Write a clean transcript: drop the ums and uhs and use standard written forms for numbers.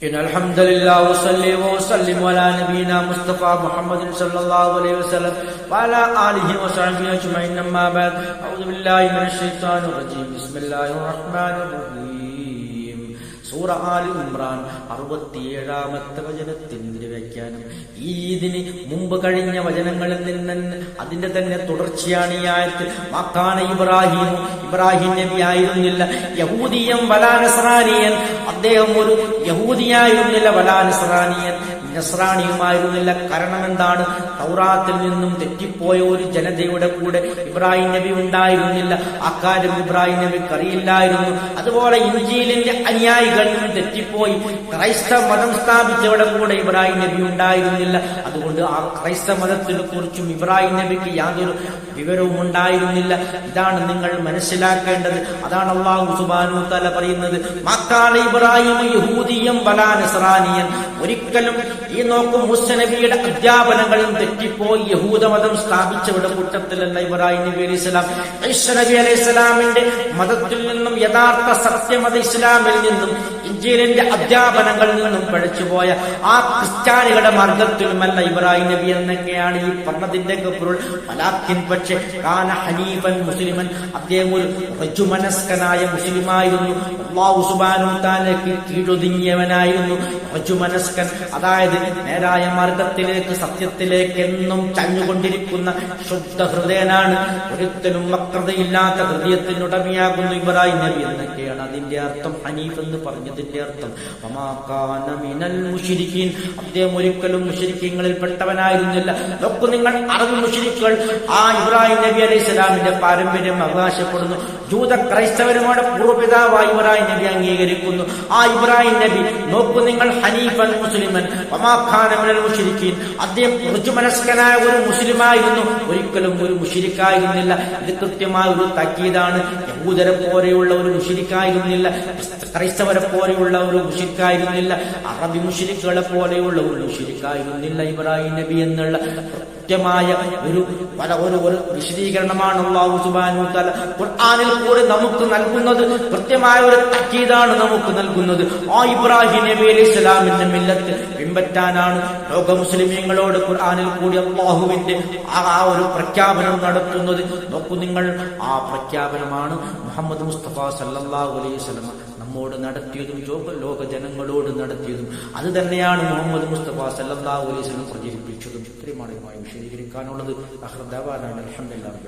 إن الحمد لله وصلي وسلم على نبينا مصطفى محمد صلى الله عليه وسلم وعلى آله وصحبه أجمعين أما بعد أعوذ بالله من الشيطان الرجيم بسم الله الرحمن الرحيم സൂറ all Imran 67-ാമത്തെ വചനത്തിന്റെ വ്യാഖ്യാനം. ഇതിന് മുമ്പ് കഴിഞ്ഞ വചനങ്ങളിൽ നിന്ന് അതിന്റെ തന്നെ തുടർച്ചയാണ് ഈ ആയത്ത്. മക്കാന ഇബ്രാഹിം നബി ആയിരുന്നില്ല യഹൂദിയം വലാ നസ്രാനിയൻ, അദ്ദേഹം ഒരു യഹൂദിയായിരുന്നില്ല, വലാ നസ്രാനിയൻ, നസ്രാണിയുമായിരുന്നില്ല. കാരണം എന്താണ്? തൗറാത്തിൽ നിന്നും തെറ്റിപ്പോയ ഒരു ജനതയുടെ കൂടെ ഇബ്രാഹിം നബി ഉണ്ടായിരുന്നില്ല. അക്കാര്യം ഇബ്രാഹിം നബിക്ക് അറിയില്ലായിരുന്നു. അതുപോലെ ഇൻജീലിന്റെ അനുയായികൾ തെറ്റിപ്പോയി ക്രൈസ്തവ മതം സ്ഥാപിച്ചവരുടെ കൂടെ ഇബ്രാഹിം നബി ഉണ്ടായിരുന്നില്ല. അതുകൊണ്ട് ആ ക്രൈസ്തവ മതത്തിനെ കുറിച്ചും ഇബ്രാഹിം നബിക്ക് യാതൊരു വിവരവും ഉണ്ടായിരുന്നില്ല. ഇതാണ് നിങ്ങൾ മനസ്സിലാക്കേണ്ടത്. അതാണ് അല്ലാഹു സുബ്ഹാനഹു തആല പറയുന്നത്, മക്കാന ഇബ്രാഹിം യഹൂദിയം വലാ നസ്രാനിയൻ. ഒരിക്കലും ഈ നോക്കും മൂസ നബിയുടെ അധ്യാപനങ്ങളും തെറ്റിപ്പോയി യഹൂദമതം സ്ഥാപിച്ചവരുടെ കൂട്ടത്തിലല്ല ഇബ്രാഹിം നബി അലൈഹിസ്സലാം. ഈസാ നബി അലൈഹിസ്സലാമിന്റെ മതത്തിൽ നിന്നും, യഥാർത്ഥ സത്യമത ഇസ്ലാമിൽ നിന്നും, ഇൻജീലിന്റെ അധ്യാപനങ്ങളിൽ നിന്നും പഴച്ചുപോയ ആ ക്രിസ്ത്യാനികളുടെ മാർഗത്തിലുമല്ല ഇബ്രാഹിം നബി എന്നൊക്കെയാണ് ഈ പറഞ്ഞതിന്റെ പൊരുൾ. വലാക്കിൻ, പക്ഷേ കാന ഹനീഫൻ മുസ്ലിമൻ, അദ്ദേഹം ഒരു റജുമനസ്കനായ മുസ്ലിമായിരുന്നു. അല്ലാഹു സുബ്ഹാനഹു തആലയ്ക്ക് കീഴൊതുങ്ങിയവനായിരുന്നു. റജുമനസ്കൻ, അതായത് നേരായ മാർഗത്തിലേക്ക്, സത്യത്തിലേക്ക് എന്നും ചഞ്ഞുകൊണ്ടിരിക്കുന്ന ശുദ്ധ ഹൃദയനാണ്. ഒരിക്കലും വക്രതയില്ലാത്ത ഹൃദയത്തിനുടമയാകുന്നു ഇബ്രാഹിം നബി എന്നൊക്കെയാണ് അതിന്റെ അർത്ഥം. ഹനീഫ് എന്ന് പറഞ്ഞതിന്റെ അർത്ഥം അദ്ദേഹം ഒരിക്കലും മുശ്രിക്കീങ്ങളിൽ പെട്ടവനായിരുന്നില്ല. നോക്കൂ നിങ്ങൾ, അറബ് മുശ്രിക്കുകൾ ആ ഇബ്രാഹിം നബി അലൈഹി സ്വലാമിന്റെ പാരമ്പര്യം അവകാശപ്പെടുന്നു. ജൂത ക്രൈസ്തവരുമായുടെ പൂർവ്വപിതാവായി ഇബ്രാഹിം നബി അംഗീകരിക്കുന്നു. ആ ഇബ്രാഹിം നബി നോക്കൂ നിങ്ങൾ, ഹനീഫൻ മുസ്ലിമൻ വമാ ഖാന മിനൽ മുശ്രിക്കീൻ, അദ്ദേഹം ഋജുമനസ്കനായ ഒരു മുസ്ലിമായിരുന്നു, ഒരിക്കലും ഒരു മുശ്രിക്കായിരുന്നില്ല. ഇത് കൃത്യമായ ഒരു താക്കീതാണ്. യഹൂദരെ പോലെയുള്ള ഒരു മുശ്രിക്കായിരുന്നില്ല, ക്രൈസ്തവരെ പോലെയുള്ള ഒരു മുശ്രിക്കായിരുന്നില്ല, അറബി മുശ്രിക്കുകളെ പോലെയുള്ള ഒരു മുശ്രിക്കായിരുന്നില്ല ഇബ്രാഹിം നബി എന്നുള്ള കൃത്യമായ ഒരു വിശദീകരണമാണ് അല്ലാഹു സുബ്ഹാനഹു തആല ഖുർആനിൽ കൂടി നമുക്ക് നൽകുന്നത്. കൃത്യമായ ഒരു താക്കീതാണ് നമുക്ക് നൽകുന്നത്. ആ ഇബ്രാഹിം നബി അലൈഹി സ്വലാമിന്റെ മില്ലത്ത് പിൻപറ്റാനാണ് ലോക മുസ്ലിമീങ്ങളോട് ഖുർആനിൽ കൂടി അല്ലാഹുവിന്റെ ആ ഒരു പ്രഖ്യാപനം നടത്തുന്നത്. നോക്കൂ നിങ്ങൾ, ആ പ്രഖ്യാപനമാണ് മുഹമ്മദ് മുസ്തഫ സല്ലല്ലാഹു അലൈഹി വസല്ലം നമ്മോട് നടത്തിയതും ലോക ജനങ്ങളോട് നടത്തിയതും. അത് തന്നെയാണ് മുഹമ്മദ് മുസ്തഫ സല്ലല്ലാഹു അലൈഹി വസല്ലം പ്രചരിപ്പിച്ചതും. ഇത്രയുമാണ് വിശദീകരിക്കാനുള്ളത്. അൽഹംദുലില്ലാഹി.